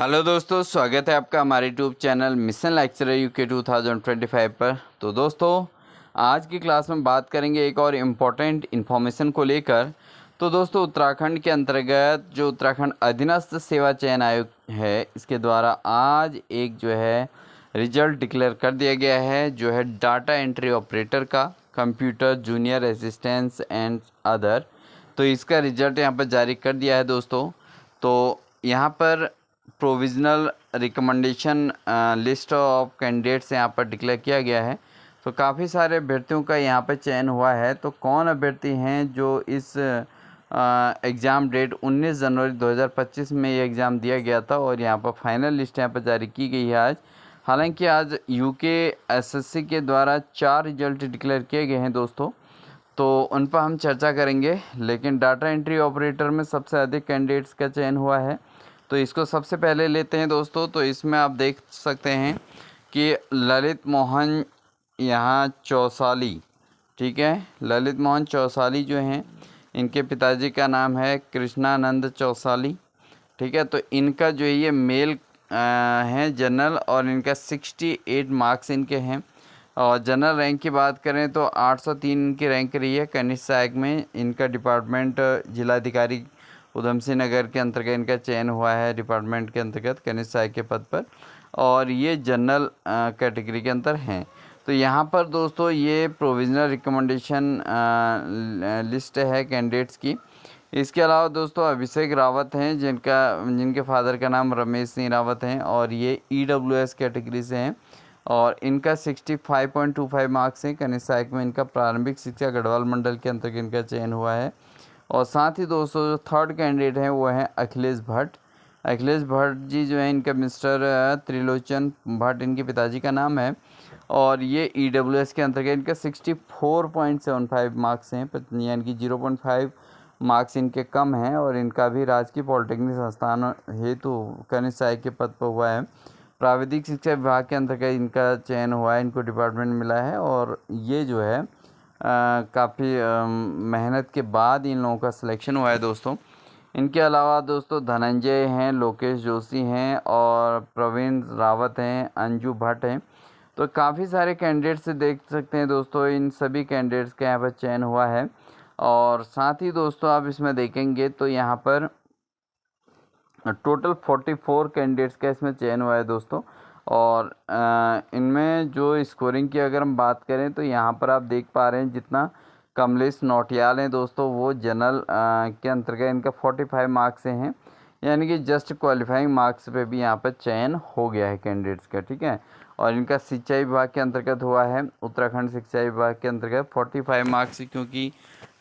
Hello दोस्तों, स्वागत है आपका हमारे YouTube channel mission lecturer UK 2025 पर। तो दोस्तों, आज की क्लास में बात करेंगे एक और इम्पॉर्टेंट इन्फॉर्मेशन को लेकर। तो दोस्तों, उत्तराखंड के अंतर्गत जो उत्तराखंड अधीनस्थ सेवा चयन आयोग है, इसके द्वारा आज एक जो है रिजल्ट डिक्लेयर कर दिया गया है, जो है डाटा एंट्री ऑपरेटर का, computer junior assistants and other. तो इसका रिजल्ट यहाँ पर जारी कर दिया है दोस्तों। तो यहाँ पर provisional recommendation list of candidates यहाँ पर डिक्लेयर किया गया है। तो काफ़ी सारे अभ्यर्थियों का यहाँ पर चयन हुआ है। तो कौन अभ्यर्थी हैं जो इस एग्ज़ाम डेट 19 जनवरी 2025 में ये एग्ज़ाम दिया गया था, और यहाँ पर फाइनल लिस्ट यहाँ पर जारी की गई है आज। हालांकि आज यूके एसएससी के द्वारा 4 रिजल्ट डिक्लेयर किए गए हैं दोस्तों, तो उन पर हम चर्चा करेंगे। लेकिन डाटा एंट्री ऑपरेटर में सबसे अधिक कैंडिडेट्स का चयन हुआ है, तो इसको सबसे पहले लेते हैं दोस्तों। तो इसमें आप देख सकते हैं कि ललित मोहन यहाँ चौसाली, ठीक है, ललित मोहन चौसाली जो हैं, इनके पिताजी का नाम है कृष्णानंद चौसाली, ठीक है। तो इनका जो है ये मेल हैं जनरल, और इनका 68 मार्क्स इनके हैं। और जनरल रैंक की बात करें तो 803 इनकी रैंक रही है कनिष्ठ सहायक में। इनका डिपार्टमेंट जिलाधिकारी उधम सिंह नगर के अंतर्गत इनका चयन हुआ है, डिपार्टमेंट के अंतर्गत कनिष्ठ सहायक के पद पर, और ये जनरल कैटेगरी के अंदर हैं। तो यहाँ पर दोस्तों ये प्रोविज़नल रिकमेंडेशन लिस्ट है कैंडिडेट्स की। इसके अलावा दोस्तों अभिषेक रावत हैं, जिनके फादर का नाम रमेश सिंह रावत हैं, और ये ईडब्ल्यूएस कैटेगरी से हैं, और इनका 65.25 मार्क्स हैं। कनिष्ठ सहायक में इनका प्रारंभिक शिक्षा गढ़वाल मंडल के अंतर्गत इनका चयन हुआ है। और साथ ही दोस्तों जो थर्ड कैंडिडेट हैं वो हैं अखिलेश भट्ट। अखिलेश भट्ट जी जो है, इनका मिस्टर त्रिलोचन भट्ट इनके पिताजी का नाम है, और ये ईडब्ल्यूएस के अंतर्गत इनका 64.75 मार्क्स हैं, यानी कि 0.5 मार्क्स इनके कम हैं। और इनका भी राजकीय पॉलिटेक्निक संस्थान हेतु कनिष्ठ सहायक के पद पर हुआ है। प्राविधिक शिक्षा विभाग के अंतर्गत इनका चयन हुआ है, इनको डिपार्टमेंट मिला है, और ये जो है काफ़ी मेहनत के बाद इन लोगों का सिलेक्शन हुआ है दोस्तों। इनके अलावा दोस्तों धनंजय हैं, लोकेश जोशी हैं, और प्रवीण रावत हैं, अंजू भट्ट हैं। तो काफ़ी सारे कैंडिडेट्स देख सकते हैं दोस्तों, इन सभी कैंडिडेट्स का यहाँ पर चयन हुआ है। और साथ ही दोस्तों आप इसमें देखेंगे तो यहाँ पर टोटल 44 कैंडिडेट्स का इसमें चयन हुआ है दोस्तों। और इनमें जो स्कोरिंग की अगर हम बात करें तो यहाँ पर आप देख पा रहे हैं, जितना कमलेश नौटियाल हैं दोस्तों, वो जनरल के अंतर्गत इनका 45 मार्क्स से हैं, यानी कि जस्ट क्वालिफाइंग मार्क्स पे भी यहाँ पर चयन हो गया है कैंडिडेट्स का, ठीक है। और इनका सिंचाई विभाग के अंतर्गत हुआ है, उत्तराखंड सिंचाई विभाग के अंतर्गत 45 मार्क्स, क्योंकि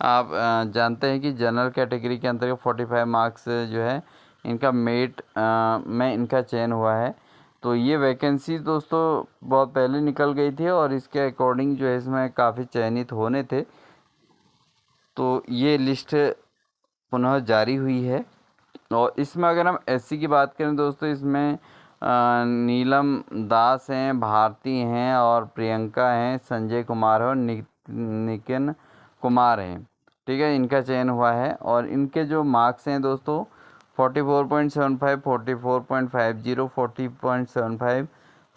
आप जानते हैं कि जनरल कैटेगरी के अंतर्गत 45 मार्क्स जो है इनका मेट में इनका चयन हुआ है। तो ये वैकेंसी दोस्तों बहुत पहले निकल गई थी, और इसके अकॉर्डिंग जो है इसमें काफ़ी चयनित होने थे, तो ये लिस्ट पुनः जारी हुई है। और इसमें अगर हम एससी की बात करें दोस्तों, इसमें नीलम दास हैं, भारती हैं, और प्रियंका हैं, संजय कुमार है, और नितिन कुमार हैं, ठीक है, इनका चयन हुआ है। और इनके जो मार्क्स हैं दोस्तों 44.75, 44.50, 40.75,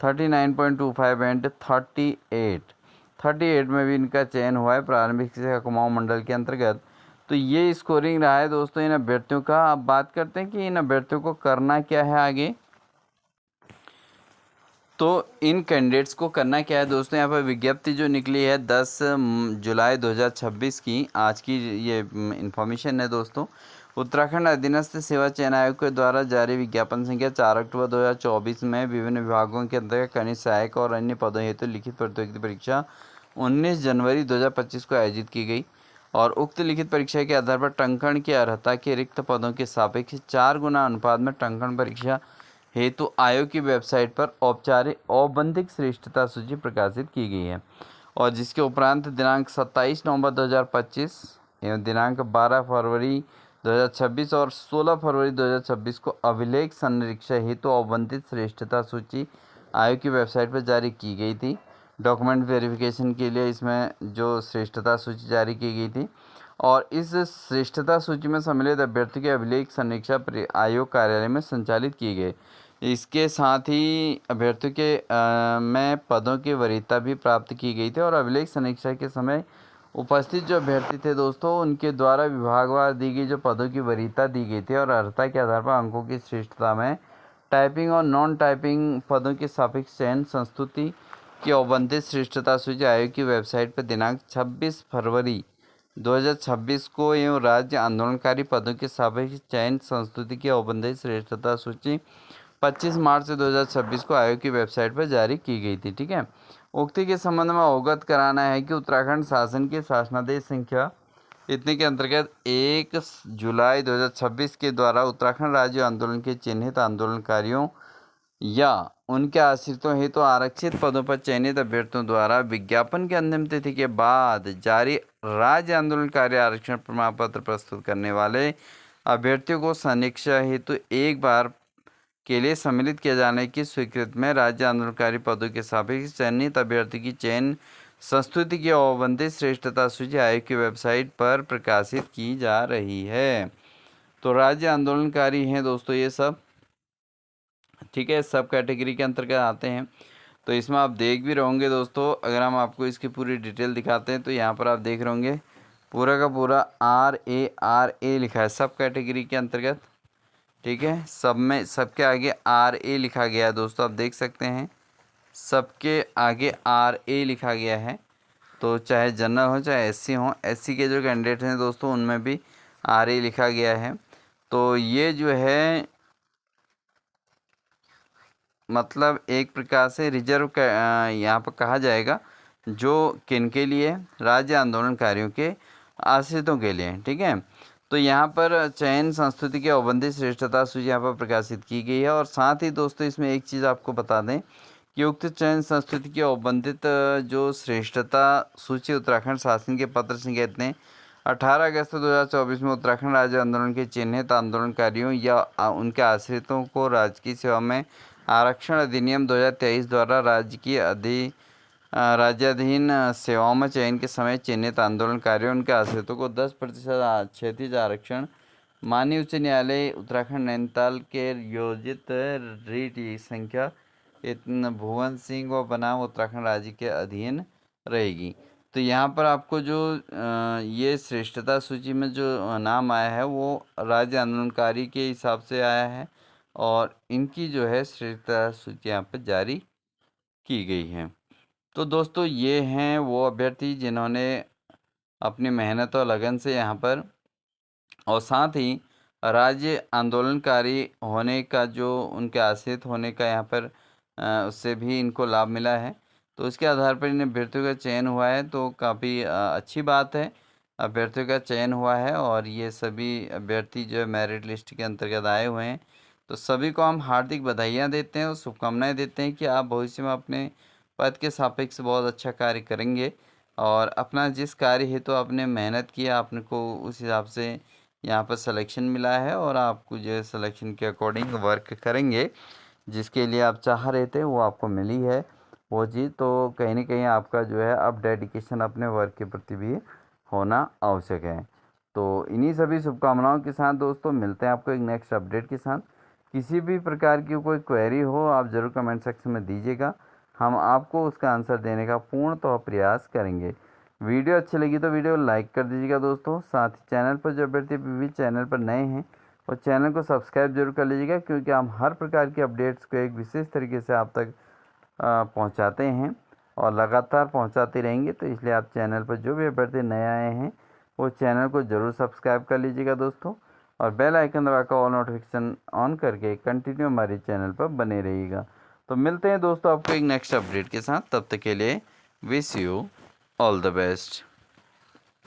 39.25 एंड 38 में भी इनका चयन हुआ है प्रारंभिक शिक्षा कुमाऊं मंडल के अंतर्गत। तो ये स्कोरिंग रहा है दोस्तों इन अभ्यर्थियों का। अब बात करते हैं कि इन अभ्यर्थियों को करना क्या है आगे। तो इन कैंडिडेट्स को करना क्या है दोस्तों, यहाँ पर विज्ञप्ति जो निकली है 10 जुलाई 2026 की, आज की ये इन्फॉर्मेशन है दोस्तों। उत्तराखंड अधीनस्थ सेवा चयन आयोग के द्वारा जारी विज्ञापन संख्या 4 अक्टूबर 2024 में विभिन्न विभागों के अंतर्गत कनिष्ठ सहायक और अन्य पदों हेतु लिखित प्रतियोगिता परीक्षा 19 जनवरी 2025 को आयोजित की गई। और उक्त लिखित परीक्षा के आधार पर टंकण की अर्हता के रिक्त पदों के सापेक्ष 4 गुना अनुपात में टंकण परीक्षा हेतु आयोग की वेबसाइट पर औपचारिक औपबंधिक श्रेष्ठता सूची प्रकाशित की गई है। और जिसके उपरांत दिनांक 27 नवंबर 2025 एवं दिनांक 12 फरवरी 2026 और 16 फरवरी 2026 को अभिलेख संरक्षा हेतु औपबंधित श्रेष्ठता सूची आयोग की वेबसाइट पर जारी की गई थी। डॉक्यूमेंट वेरिफिकेशन के लिए इसमें जो श्रेष्ठता सूची जारी की गई थी, और इस श्रेष्ठता सूची में सम्मिलित अभ्यर्थी के अभिलेख समीक्षा आयोग कार्यालय में संचालित किए गए। इसके साथ ही अभ्यर्थियों के में पदों की वरीयता भी प्राप्त की गई थी और अभिलेख समीक्षा के समय उपस्थित जो अभ्यर्थी थे दोस्तों, उनके द्वारा विभागवार दी गई जो पदों की वरीयता दी गई थी और अर्हता के आधार पर अंकों की श्रेष्ठता में टाइपिंग और नॉन टाइपिंग पदों के सापेक्ष चयन संस्तुति की अवंतित श्रेष्ठता सूची आयोग की वेबसाइट पर दिनांक 26 फरवरी 2026 को एवं राज्य आंदोलनकारी पदों के सापेक्ष चयन संस्तुति की अवंतित श्रेष्ठता सूची 25 मार्च 2026 को आयोग की वेबसाइट पर जारी की गई थी। ठीक है, उक्ति के संबंध में अवगत कराना है कि उत्तराखंड शासन के शासनादेश संख्या इतने के अंतर्गत 1 जुलाई 2026 के द्वारा उत्तराखंड राज्य आंदोलन के चिन्हित आंदोलनकारियों या उनके आश्रितों हेतु आरक्षित पदों पर चयनित अभ्यर्थियों द्वारा विज्ञापन की अंतिम तिथि के बाद जारी राज्य आंदोलनकारी आरक्षण प्रमाण पत्र प्रस्तुत करने वाले अभ्यर्थियों को समीक्षा हेतु एक बार के लिए सम्मिलित किए जाने की स्वीकृति में राज्य आंदोलनकारी पदों के सापेक्ष चयनित अभ्यर्थी की चयन संस्तुति की अवंतित श्रेष्ठता सूची आयोग की वेबसाइट पर प्रकाशित की जा रही है। तो राज्य आंदोलनकारी हैं दोस्तों ये सब, ठीक है, सब कैटेगरी के अंतर्गत आते हैं। तो इसमें आप देख भी रहोगे दोस्तों, अगर हम आपको इसकी पूरी डिटेल दिखाते हैं तो यहाँ पर आप देख रहे होंगे पूरा का पूरा RA लिखा है सब कैटेगरी के अंतर्गत। ठीक है, सब में सबके आगे RA लिखा गया है दोस्तों, आप देख सकते हैं सबके आगे RA लिखा गया है। तो चाहे जनरल हो चाहे SC हो, SC के जो कैंडिडेट हैं दोस्तों उनमें भी RA लिखा गया है। तो ये जो है मतलब एक प्रकार से रिजर्व यहाँ पर कहा जाएगा, जो किन के लिए, राज्य आंदोलनकारियों के आश्रितों के लिए। ठीक है, तो यहाँ पर चयन संस्तुति की अवंतित श्रेष्ठता सूची यहाँ पर प्रकाशित की गई है। और साथ ही दोस्तों इसमें एक चीज़ आपको बता दें कि उक्त चयन संस्तुति की अवंतित जो श्रेष्ठता सूची उत्तराखंड शासन के पत्र संख्या इतने 18 अगस्त 2024 में उत्तराखंड राज्य आंदोलन के चिन्हित आंदोलनकारियों या उनके आश्रितों को राजकीय सेवा में आरक्षण अधिनियम 2023 द्वारा राज्याधीन सेवाओं में चयन के समय चिन्हित आंदोलनकारियों उनके आश्रितों को 10% क्षैतिज आरक्षण माननीय उच्च न्यायालय उत्तराखंड नैनीताल के योजित रीट संख्या भुवन सिंह व बनाम उत्तराखंड राज्य के अधीन रहेगी। तो यहाँ पर आपको जो ये श्रेष्ठता सूची में जो नाम आया है वो राज्य आंदोलनकारी के हिसाब से आया है और इनकी जो है श्रेष्ठता सूची यहाँ पर जारी की गई है। तो दोस्तों ये हैं वो अभ्यर्थी जिन्होंने अपनी मेहनत और लगन से यहाँ पर और साथ ही राज्य आंदोलनकारी होने का जो उनके आश्रित होने का यहाँ पर उससे भी इनको लाभ मिला है। तो उसके आधार पर इन अभ्यर्थियों का चयन हुआ है, तो काफ़ी अच्छी बात है, अभ्यर्थियों का चयन हुआ है और ये सभी अभ्यर्थी जो है मेरिट लिस्ट के अंतर्गत आए हुए हैं। तो सभी को हम हार्दिक बधाइयाँ देते हैं और शुभकामनाएँ देते हैं कि आप भविष्य में अपने पद के सापेक्ष बहुत अच्छा कार्य करेंगे और अपना जिस कार्य हेतु आपने मेहनत किया आपने को उस हिसाब से यहाँ पर सिलेक्शन मिला है और आपको जो है सिलेक्शन के अकॉर्डिंग वर्क करेंगे, जिसके लिए आप चाह रहे थे वो आपको मिली है वो चीज़। तो कहीं ना कहीं आपका जो है अब डेडिकेशन अपने वर्क के प्रति भी होना आवश्यक है। तो इन्हीं सभी शुभकामनाओं के साथ दोस्तों मिलते हैं आपको एक नेक्स्ट अपडेट के साथ। किसी भी प्रकार की कोई क्वेरी हो आप ज़रूर कमेंट सेक्शन में दीजिएगा, हम आपको उसका आंसर देने का पूर्णतः प्रयास करेंगे। वीडियो अच्छी लगी तो वीडियो लाइक कर दीजिएगा दोस्तों। साथ ही चैनल पर जो अभ्यर्थी भी चैनल पर नए हैं और चैनल को सब्सक्राइब जरूर कर लीजिएगा, क्योंकि हम हर प्रकार की अपडेट्स को एक विशेष तरीके से आप तक पहुंचाते हैं और लगातार पहुंचाते रहेंगे। तो इसलिए आप चैनल पर जो भी अभ्यर्थी नए आए हैं वो चैनल को ज़रूर सब्सक्राइब कर लीजिएगा दोस्तों और बेल आइकन दबाकर ऑल नोटिफिकेशन ऑन करके कंटिन्यू हमारे चैनल पर बने रहिएगा। तो मिलते हैं दोस्तों आपको एक नेक्स्ट अपडेट के साथ, तब तक के लिए wish you all the best.